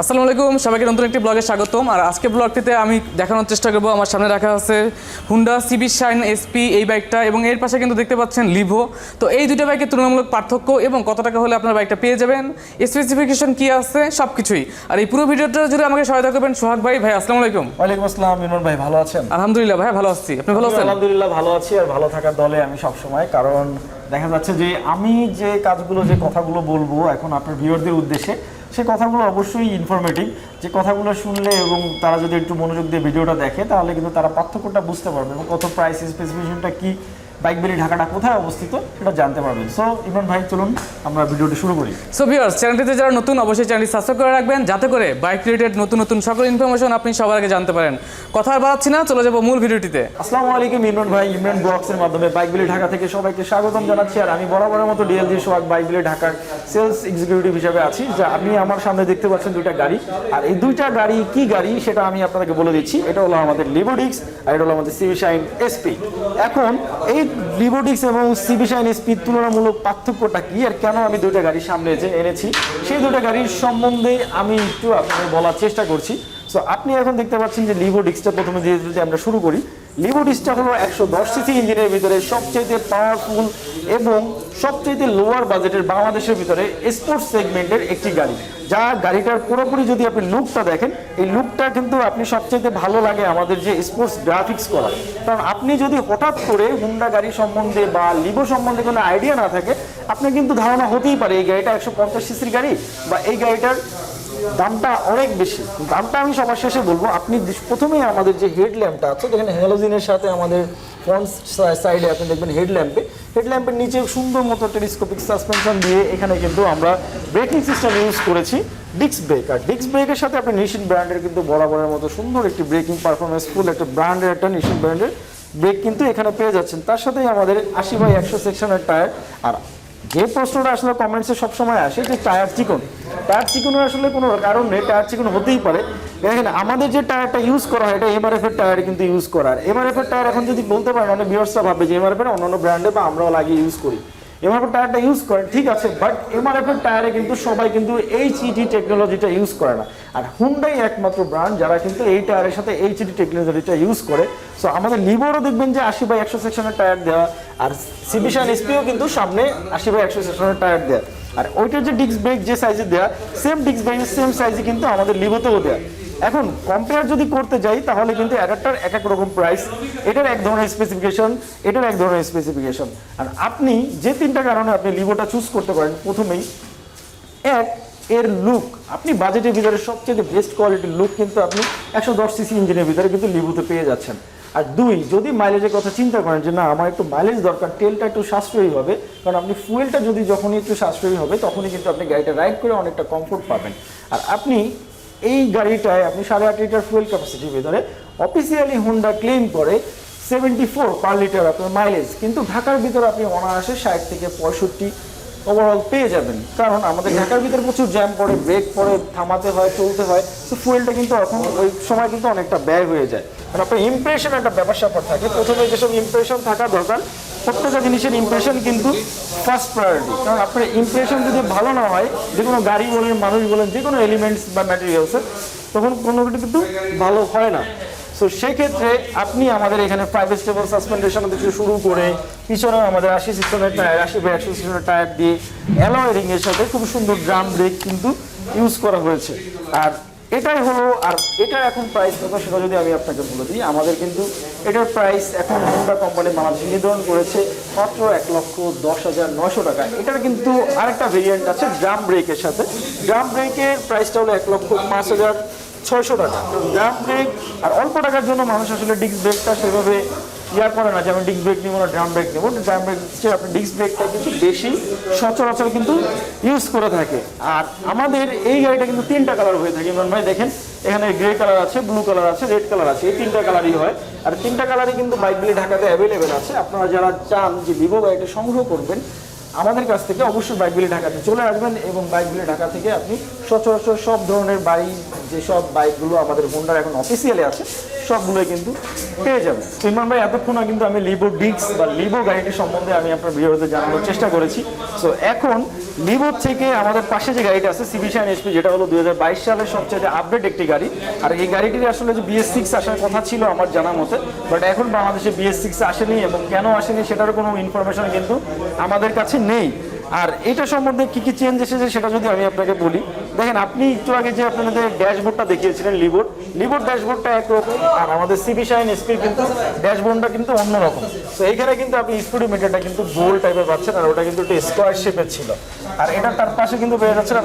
আসসালামু আলাইকুম, সবাইকে নতুন একটি ব্লগে স্বাগতম। আর আজকে ব্লগটিতে আমি দেখানোর চেষ্টা করব, আমার সামনে রাখা আছে হুন্ডা সিবি শাইন এসপি এই বাইকটা, এবং এর পাশে কিন্তু দেখতে পাচ্ছেন লিভো। তো এই দুটো বাইকের তুলনামূলক পার্থক্য এবং কত টাকা হলে আপনার বাইকটা পেয়ে যাবেন, স্পেসিফিকেশন কি আছে, সব কিছুই। আর এই পুরো ভিডিওটা যদি আমাকে সহায়তা করবেন সোহাগ ভাই। ভাই আসসালামু আলাইকুম। ওয়ালাইকুম আসসালাম। ইমরান ভাই ভালো আছেন? আলহামদুলিল্লাহ ভাই ভালো আছি, আপনি ভালো আছেন? আলহামদুলিল্লাহ ভালো আছি, আর ভালো থাকার দলে আমি সব সময়। কারণ দেখা যাচ্ছে যে আমি যে কাজগুলো যে কথাগুলো বলবো এখন আপনার ভিউয়ারদের উদ্দেশ্যে, সেই কথাগুলো অবশ্যই ইনফরমেটিভ। যে কথাগুলো শুনলে এবং তারা যদি একটু মনোযোগ দিয়ে ভিডিওটা দেখে তাহলে কিন্তু তারা পার্থক্যটা বুঝতে পারবে এবং কত প্রাইস স্পেসিফিকেশনটা কি, বাইক বেলি ঢাকাটা কোথায় অবস্থিত সেটা জানতে পারবেন। সো ইমরান ভাই চলুন আমরা ভিডিওটি শুরু করি। সো ভিউয়ার্স, চ্যানেলটিতে যারা নতুন অবশ্যই চ্যানেলটি সাবস্ক্রাইব করে রাখবেন, যাতে করে বাইক রিলেটেড নতুন নতুন সকল ইনফরমেশন আপনি সবার আগে জানতে পারেন। কথা আর বাড়াচ্ছি না, চলে যাবো মূল ভিডিওটিতে। আসসালামু আলাইকুম ইমরান ভাই, ইমরান ব্লগসের মাধ্যমে বাইক বেলি ঢাকা থেকে সবাইকে স্বাগতম জানাচ্ছি। আর আমি বরাবরের মতো ডিএলজি সোহাগ বাইক বেলি ঢাকার সেলস এক্সিকিউটিভ হিসেবে আছি। যা আপনি আমার সামনে দেখতে পাচ্ছেন দুইটা গাড়ি, আর এই দুইটা গাড়ি কি গাড়ি সেটা আমি আপনাদেরকে বলে দিচ্ছি। এটা হলো আমাদের লিভো ডিক্স আর এটা হলো আমাদের সিবি শাইন এসপি। এখন এই লিভো ডিক্স এবং সিবি শাইন এসপির তুলনামূলক পার্থক্যটা কি, আর কেন আমি দুইটা গাড়ির সামনে এনেছি, সেই দুটো গাড়ির সম্বন্ধে আমি একটু আপনাদের বলার চেষ্টা করছি। সো আপনি এখন দেখতে পাচ্ছেন যে লিভো ডিক্সটা প্রথমে দিয়ে যদি আমরা শুরু করি, লিভো ডিক্সটা হলো 110 সিসি ইঞ্জিনের ভিতরে সবচেয়ে পাওয়ারফুল এবং সবচেয়ে লোয়ার বাজেটের বাংলাদেশের ভিতরে স্পোর্টস সেগমেন্টের একটি গাড়ি। যা গাড়িটার পুরোপুরি যদি আপনি লুকটা দেখেন, এই লুকটা কিন্তু আপনি সবচেয়ে ভালো লাগে আমাদের যে স্পোর্টস গ্রাফিক্স করা। কারণ আপনি যদি হঠাৎ করে হুন্ডা গাড়ি সম্বন্ধে বা লিভো সম্বন্ধে কোনো আইডিয়া না থাকে, আপনার কিন্তু ধারণা হতেই পারে এই গাড়িটা 150 সিসির গাড়ি বা এই গাড়িটার দামটা অনেক বেশি। দামটা আমি সবার শেষে বলবো। আপনি প্রথমেই আমাদের যে হেডল্যাম্পটা আছে, দেখেন হ্যালোজিনের সাথে আমাদের ফ্রন্ট সাইডে আপনি দেখবেন হেডল্যাম্পের নিচে সুন্দর মতো টেলিস্কোপিক সাসপেনশন দিয়ে এখানে কিন্তু আমরা ব্রেকিং সিস্টেম ইউজ করেছি ডিস্ক ব্রেক। আর ডিস্ক ব্রেকের সাথে আপনি নিশিন ব্র্যান্ডের কিন্তু বরাবরের মতো সুন্দর একটি ব্রেকিং পারফরমেন্স ফুল একটা ব্র্যান্ডের একটা নিশিন ব্র্যান্ডের ব্রেক কিন্তু এখানে পেয়ে যাচ্ছেন। তার সাথেই আমাদের 80/100 সেকশনের টায়ার। আর যে প্রশ্নটা আসলে কমেন্টসে সবসময় আসে যে টায়ার চিকনের আসলে কোনো কারণ নেই, টায়ার চিকন হতেই পারে। দেখেন আমাদের যে টায়ারটা ইউজ করা হয় এটা এমআরএফ এর টায়ার কিন্তু ইউজ করা। আর এমআরএফ এর টায়ার এখন যদি বলতে পারেন অনেক ভিউয়ার্সরা ভাববে যে এমআরএফ এর অন্যান্য ব্র্যান্ডে বা আমরাও লাগিয়ে ইউজ করি, এমআরএফ এর টায়ারটা ইউজ করে ঠিক আছে, বাট এমআরএফ এর টায়ারে কিন্তু সবাই কিন্তু এইচইডি টেকনোলজিটা ইউজ করে না। আর হুন্ডাই একমাত্র ব্র্যান্ড যারা কিন্তু এই টায়ারের সাথে এইচইডি টেকনোলজিটা ইউজ করে। সো আমাদের লিভোরও দেখবেন যে 80/100 সেকশনের টায়ার দেওয়া, আর সিবি শাইন এসপিও কিন্তু সামনে 80/100 সেকশনের টায়ার দেওয়া। আর ওইটার যে ডিস্ক ব্রেক যে সাইজে দেওয়া, সেম ডিস্ক ব্রেক সেম সাইজে কিন্তু আমাদের লিভোতেও দেওয়া। এখন কম্পেয়ার যদি করতে যাই তাহলে কিন্তু একটার এক এক রকম প্রাইস, এটার এক ধরনের স্পেসিফিকেশন, এটার এক ধরনের স্পেসিফিকেশন। আর আপনি যে তিনটা কারণে আপনি লিভোটা চুজ করতে পারেন, প্রথমেই এর লুক, আপনি বাজেটের ভিতরে সবচেয়ে বেস্ট কোয়ালিটির লুক কিন্তু আপনি 110 সিসি ইঞ্জিনের ভিতরে কিন্তু লিভোতে পেয়ে যাচ্ছেন। আর দুই, যদি মাইলেজের কথা চিন্তা করেন যে না আমার একটু মাইলেজ দরকার, তেলটা একটু সাশ্রয়ী হবে, কারণ আপনি ফুয়েলটা যদি যখনই একটু সাশ্রয়ী হবে তখনই কিন্তু আপনি গাড়িটা রাইড করে অনেকটা কমফোর্ট পাবেন। আর আপনি এই গাড়িটায় আপনি 8.5 লিটার ফুয়েল ক্যাপাসিটির ভিতরে অফিসিয়ালি হুন্ডা ক্লেম করে 74 পার লিটার আপনার মাইলেজ, কিন্তু ঢাকার ভিতরে আপনি অনায়াসে 60 থেকে 65 ওভারঅল পেয়ে যাবেন। কারণ আমাদের ঢাকার ভিতরে প্রচুর জ্যাম পড়ে, ব্রেক পড়ে, থামাতে হয়, চলতে হয়, তো ফুয়েলটা কিন্তু এখন ওই সময় কিন্তু অনেকটা ব্যয় হয়ে যায়। কারণ আপনার ইমপ্রেশন একটা ব্যাপার স্যাপার থাকে, প্রথমে যেসব ইমপ্রেশন থাকা দরকার, প্রত্যেকটা জিনিসের ইমপ্রেশন কিন্তু ফার্স্ট প্রায়োরিটি। কারণ আপনার ইমপ্রেশন যদি ভালো না হয়, যে কোনো গাড়ি বলেন, মানুষ বলেন, যে কোনো এলিমেন্টস বা ম্যাটেরিয়ালসের, তখন কোনো কিছু কিন্তু ভালো হয় না। সো সেক্ষেত্রে আপনি আমাদের এখানে 5 স্টেবল সাসপেনশন থেকে শুরু করে পিছনে আমাদের 80 সিস্টেমের টায়ার, 80/100 সিস্টেমের টায়ার দিয়ে অ্যালয় রিংয়ের সাথে খুব সুন্দর ড্রাম ব্রেক কিন্তু ইউজ করা হয়েছে। আর এটাই হলো, আর এটা এখন প্রাইস কত সেটা যদি আমি আপনাকে বলে দিই, আমাদের কিন্তু এটার প্রাইস এখন হুন্ডা কোম্পানি বাংলাদেশ নির্ধারণ করেছে মাত্র 1,10,900 টাকা। এটার কিন্তু আরেকটা ভেরিয়েন্ট আছে ড্রাম ব্রেকের সাথে, ড্রাম ব্রেকের প্রাইসটা হলো 1,05,600 টাকা। ড্রাম ব্রেক আর অল্প টাকার জন্য মানুষ আসলে ডিস্ক ব্রেকটা সেভাবে ইয়ার করে না যে আমি ডিস্ক ব্রেক নেবো না ড্রাম ব্রেক নেবো, ড্রাম ব্রেক আপনি ডিস্ক ব্রেকটা কিন্তু বেশি সচরাচর কিন্তু ইউজ করে থাকে। আর আমাদের এই গাড়িটা কিন্তু 3টা কালার হয়ে থাকে ইমরান ভাই, দেখেন এখানে গ্রে কালার আছে, ব্লু কালার আছে, রেড কালার আছে, এই 3টা কালারই হয়। আর 3টা কালারই কিন্তু বাইকগুলি ঢাকাতে অ্যাভেলেবেল আছে। আপনারা যারা চান যে লিভো গাড়িটা সংগ্রহ করবেন আমাদের কাছ থেকে অবশ্যই বাইকগুলি ঢাকাতে চলে আসবেন, এবং বাইকগুলি ঢাকা থেকে আপনি সচরাচর সব ধরনের বাড়ি যেসব বাইকগুলো আমাদের হোন্ডার এখন অফিসিয়ালি আছে সবগুলোই কিন্তু পেয়ে যাবেন। ইমরান ভাই এতক্ষণ কিন্তু আমি লিভো ডিক্স বা লিভো গাড়িটি সম্বন্ধে আমি আপনার ভিডিওতে জানানোর চেষ্টা করেছি। সো এখন লিভো থেকে আমাদের পাশে যে গাড়িটা আছে সিবি শাইন এসপি, যেটা হলো 2022 সালের সবচেয়ে আপডেট একটি গাড়ি। আর এই গাড়িটির আসলে যে BS6 আসার কথা ছিল আমার জানা মতে, বাট এখন বাংলাদেশে BS6 আসেনি, এবং কেন আসেনি সেটারও কোনো ইনফরমেশন কিন্তু আমাদের কাছে নেই। আর এটা সম্বন্ধে কি কি চেঞ্জ এসেছে সেটা যদি আমি আপনাকে বলি, দেখেন আপনি একটু আগে যে আপনাদের ড্যাশবোর্ডটা দেখিয়েছিলেন লিভোর ড্যাশবোর্ডটা একরকম, আর আমাদের সিবি শাইন এসপির কিন্তু ড্যাশবোর্ডটা কিন্তু অন্যরকম। তো এইখানে কিন্তু আপনি স্পিডোমিটারটা কিন্তু গোল টাইপের পাচ্ছেন, আর ওটা কিন্তু একটু স্কোয়ার শেপের ছিল। আর এটা তার পাশে কিন্তু পেয়ে যাচ্ছেন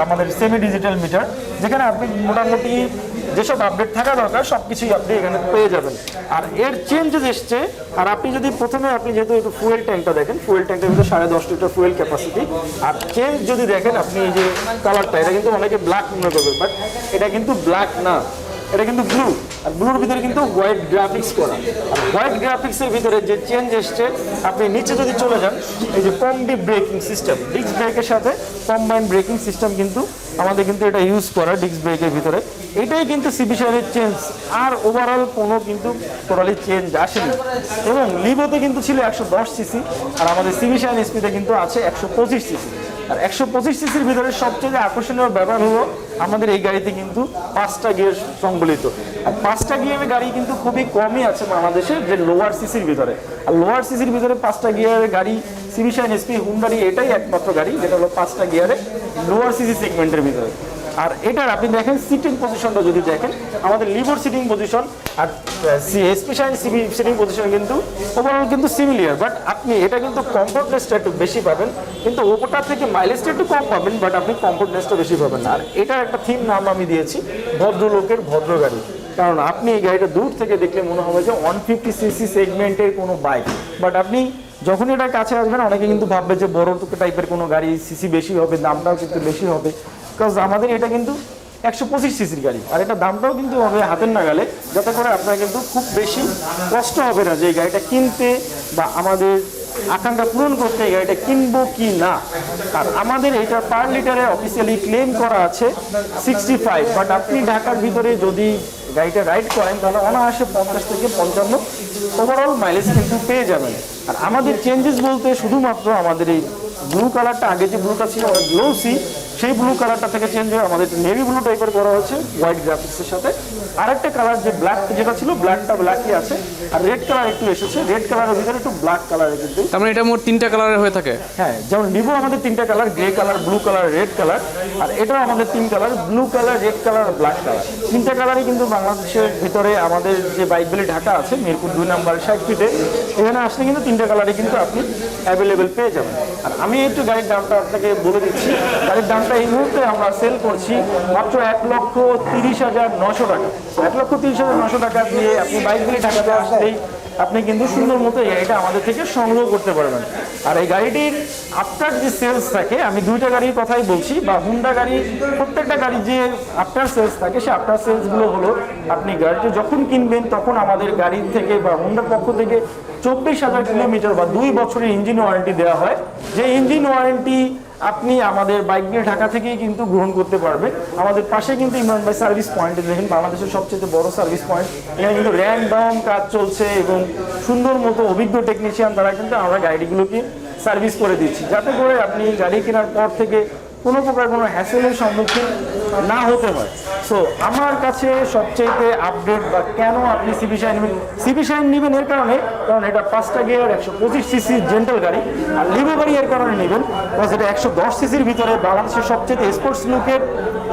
আমাদের সেমি ডিজিটাল মিটার, যেখানে আপনি মোটামুটি যেসব আপডেট থাকা দরকার সবকিছুই আপনি এখানে পেয়ে যাবেন। আর এর চেঞ্জেস এসছে, আর আপনি যদি প্রথমে আপনি যেহেতু একটু ফুয়েল ট্যাঙ্কটা দেখেন, ফুয়েল ট্যাঙ্কের ভিতরে 10.5 লিটার ফুয়েল ক্যাপাসিটি। আর চেঞ্জ যদি দেখেন আপনি এই যে কালারটা, এটা কিন্তু অনেকে ব্ল্যাক মনে করবে, বাট এটা কিন্তু ব্ল্যাক না, এটা কিন্তু ব্লু। আর ব্লুর ভিতরে কিন্তু হোয়াইট গ্রাফিক্স করা। আর হোয়াইট গ্রাফিক্সের ভিতরে যে চেঞ্জ এসছে, আপনি নিচে যদি চলে যান, এই যে কম্বি ব্রেকিং সিস্টেম, ডিস্ক ব্রেকের সাথে কম্বাইন ব্রেকিং সিস্টেম কিন্তু আমাদের কিন্তু এটা ইউজ করা ডিস্ক ব্রেকের ভিতরে। এটাই কিন্তু সিবি শাইনের চেঞ্জ, আর ওভারঅল কোনো কিন্তু টোটালি চেঞ্জ আসেনি। এবং লিভোতে কিন্তু ছিল 110 সিসি, আর আমাদের সিবি শাইন এসপিতে কিন্তু আছে 125 সিসি। আর 125 সিসির ভিতরে সবচেয়ে আকর্ষণীয় ব্যাপার হলো আমাদের এই গাড়িতে কিন্তু 5টা গিয়ার সংবলিত। আর 5টা গিয়ারের গাড়ি কিন্তু খুবই কমই আছে বাংলাদেশে, যে লোয়ার সিসির ভিতরে। আর লোয়ার সিসির ভিতরে 5টা গিয়ারের গাড়ি সিবি শাইন এসপি হুন্ডারই এটাই একমাত্র গাড়ি যেটা হলো 5টা গিয়ারে লোয়ার সিসি সেগমেন্টের ভিতরে। আর এটার আপনি দেখেন সিটিং পজিশনটা যদি দেখেন, আমাদের লিভোর সিটিং পজিশন আর SP Shine CB sitting position কিন্তু ওভারঅল কিন্তু সিমিলিয়ার, বাট আপনি এটা কিন্তু কমফোর্টনেসটা একটু বেশি পাবেন, কিন্তু ওপরটা থেকে মাইলেজটা একটু কম পাবেন, বাট আপনি কমফোর্টনেসটা বেশি পাবেন না। আর এটার একটা থিম নাম আমি দিয়েছি ভদ্রলোকের ভদ্র গাড়ি, কারণ আপনি এই গাড়িটা দূর থেকে দেখলে মনে হবে যে 150 সিসি সেগমেন্টের কোনো বাইক, বাট আপনি যখন এটা কাছে আসবেন অনেকে কিন্তু ভাববে যে বড় টাইপের কোনো গাড়ি, সিসি বেশি হবে, দামটাও কিন্তু বেশি হবে। বিকজ আমাদের এটা কিন্তু 125 সিসির গাড়ি, আর এটা দামটাও কিন্তু হবে হাতের নাগালে, যাতে করে আপনার কিন্তু খুব বেশি কষ্ট হবে না যে এই গাড়িটা কিনতে, বা আমাদের আকাঙ্ক্ষা পূরণ করতে এই গাড়িটা কিনবো কি না। আর আমাদের এটা পার লিটারে অফিসিয়ালি ক্লেম করা আছে 65, বাট আপনি ঢাকার ভিতরে যদি গাড়িটা রাইড করেন তাহলে অনায়াসে 50 থেকে 55 ওভারঅল মাইলেজ কিন্তু পেয়ে যাবেন। আর আমাদের চেঞ্জেস বলতে শুধুমাত্র আমাদের এই ব্লু কালারটা, আগে যে ব্লুটা ছিল গ্লোসি, সেই ব্লু কালারটা থেকে চেঞ্জ হয়ে আমাদের নেভি ব্লু টাইপের করা হচ্ছে হোয়াইট গ্রাফিক্সের সাথে। আরেকটা কালার যে ব্ল্যাক যেটা ছিল, ব্ল্যাকটা ব্ল্যাকই আছে, আর রেড কালার একটু এসেছে, রেড কালারের ভিতরে একটু ব্ল্যাক কালারের কিন্তু। তার মানে এটা মোট 3টা কালারের হয়ে থাকে? হ্যাঁ, যেমন লিভো আমাদের 3টা colour, grey colour, blue colour, red colour. আর এটাও আমাদের 3 colour, blue colour, red colour, black colour. 3টা কালারই কিন্তু বাংলাদেশের ভিতরে আমাদের যে বাইকগুলি ঢাকা আছে মিরপুর 2 নম্বর 60 ফিটে, এখানে আসলে কিন্তু 3টা কালারই কিন্তু আপনি অ্যাভেলেবেল পেয়ে যাবেন। আর আমি একটু গাড়ির দামটা আপনাকে বলে দিচ্ছি। গাড়ির দামটা এই মুহূর্তে আমরা সেল করছি মাত্র 1,30,900 টাকা। 1,30,900 টাকা দিয়ে আপনি বাইকগুলি ঢাকাতে আসলেই আপনি কিন্তু সুন্দর মতো এই গাড়িটা আমাদের থেকে সংগ্রহ করতে পারবেন। আর এই গাড়িটির আফটার যে সেলস থাকে, আমি 2টা গাড়ির কথাই বলছি, বা হুন্ডা গাড়ি প্রত্যেকটা গাড়ি যে আফটার সেলস থাকে, সে আফটার সেলসগুলো হলো আপনি গাড়িটি যখন কিনবেন তখন আমাদের গাড়ি থেকে বা হুন্ডার পক্ষ থেকে 24,000 কিলোমিটার বা 2 বছরের ইঞ্জিন ওয়ারেন্টি দেওয়া হয়। যে ইঞ্জিন ওয়ারেন্টি আপনি আমাদের বাইকগুলি ঢাকা থেকেই কিন্তু গ্রহণ করতে পারবেন। আমাদের পাশে কিন্তু ইমরান ভাই সার্ভিস পয়েন্টে দেখেন, বাংলাদেশের সবচেয়ে বড় সার্ভিস পয়েন্ট। এখানে কিন্তু র্যান্ডম কাজ চলছে, এবং সুন্দর মতো অভিজ্ঞ টেকনিশিয়ান দ্বারা কিন্তু আমরা গাড়িগুলোকে সার্ভিস করে দিচ্ছি, যাতে করে আপনি গাড়ি কেনার পর থেকে কোনো প্রকার কোনো হ্যাসেলের সম্মুখীন না হতে হয়। সো আমার কাছে সবচেয়ে আপডেট, বা কেন আপনি সিবি শাইন নেবেন এর কারণে, কারণ এটা 5টা গিয়ার 125 সিসি জেন্টাল গাড়ি। আর লিভো গাড়ি এর কারণে নেবেন বিকজ এটা 110 সিসির ভিতরে বাংলাদেশের সবচেয়ে স্পোর্টস লুকের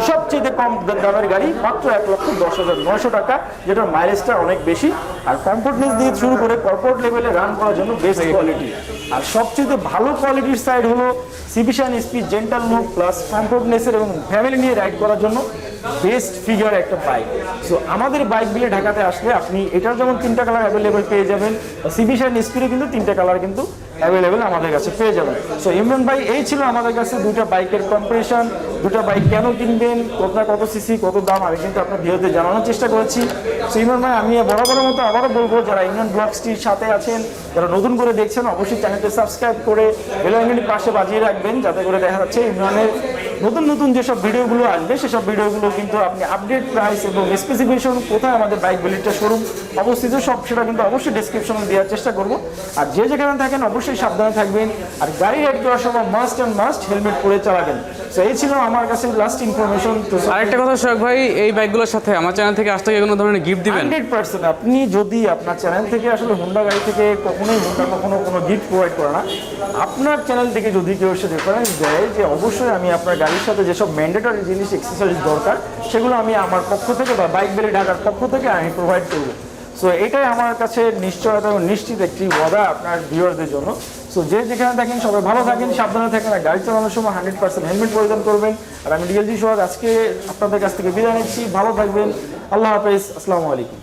সবচেয়ে কম দামের গাড়ি, মাত্র 1,10,900 টাকা, যেটার মাইলেজটা অনেক বেশি। আর কমফোর্টনেস দিয়ে শুরু করে কর্পোরেট লেভেলে রান করার জন্য বেস্ট কোয়ালিটি। আর সবচেয়ে ভালো কোয়ালিটির সাইড হলো CB Shine SP gentle look plus কমফোর্টনেসের এবং ফ্যামিলি নিয়ে রাইড করার জন্য বেস্ট ফিগার একটা বাইক। সো আমাদের বাইকগুলি ঢাকাতে আসলে আপনি এটার যেমন 3টা কালার অ্যাভেলেবেল পেয়ে যাবেন, সিবি শাইন এসপিরও কিন্তু 3টা কালার কিন্তু অ্যাভেলেবেল আমাদের কাছে পেয়ে যাবেন। সো ইমরান ভাই, এই ছিল আমাদের কাছে দুটা বাইকের কম্পারিশন, দুটা বাইক কেন কিনবেন, কত সিসি, কত দাম, আমি কিন্তু আপনার ভিডিওতে জানানোর চেষ্টা করেছি। সো ইমরান ভাই, আমি বরাবরের মতো আবারও বলবো, যারা ইমরান ব্লগসটির সাথে আছেন, যারা নতুন করে দেখছেন, অবশ্যই চ্যানেলটি সাবস্ক্রাইব করে বেল আইকনটি পাশে বাজিয়ে রাখবেন, যাতে করে দেখা যাচ্ছে ইমরানের নতুন যেসব ভিডিওগুলো আসবে সেসব ভিডিওগুলো কিন্তু আপনি আপডেট প্রাইস এবং স্পেসিফিকেশন, কোথায় আমাদের বাইক বিলিটা শোরুম অবস্থিত, সব সেটা কিন্তু অবশ্যই ডেসক্রিপশনে দেওয়ার চেষ্টা করব। আর যে যেখানে থাকেন অবশ্যই সাবধানে থাকবেন, আর গাড়ি রাইড করার সময় মাস্ট হেলমেট পরে চালাবেন। তো এই ছিল আমার কাছে লাস্ট ইনফরমেশন। তো আরেকটা কথা সোহাগ ভাই, এই বাইকগুলোর সাথে আমার চ্যানেল থেকে আসতে কোনো ধরনের গিফট দিবেন? 100% আপনি যদি আপনার চ্যানেল থেকে, আসলে হোন্ডা গাড়ি থেকে কখনোই হোন্ডা কখনো কোনো গিফট প্রোভাইড করে না। আপনার চ্যানেল থেকে যদি কেউ এসে রেফারেন্স দেয় যে অবশ্যই আমি আপনার গাড়ির সাথে যেসব ম্যান্ডেটরি জিনিস এক্সেসরিজ দরকার সেগুলো আমি আমার পক্ষ থেকে বা বাইক বেলি ঢাকার পক্ষ থেকে আমি প্রোভাইড করবো। সো এটাই আমার কাছে নিশ্চয়তা এবং নিশ্চিত একটি ওয়াদা আপনার ভিউয়ারদের জন্য। সো যে যেখানে থাকেন সবাই ভালো থাকেন, সাবধানে থাকেন, আর গাড়ি চালানোর সময় 100% হেলমেট পরিধান করবেন। আর আমি ডিএলজি সোহাগ আজকে আপনাদের কাছ থেকে বিদায় নিচ্ছি। ভালো থাকবেন, আল্লাহ হাফেজ, আসসালামু আলাইকুম।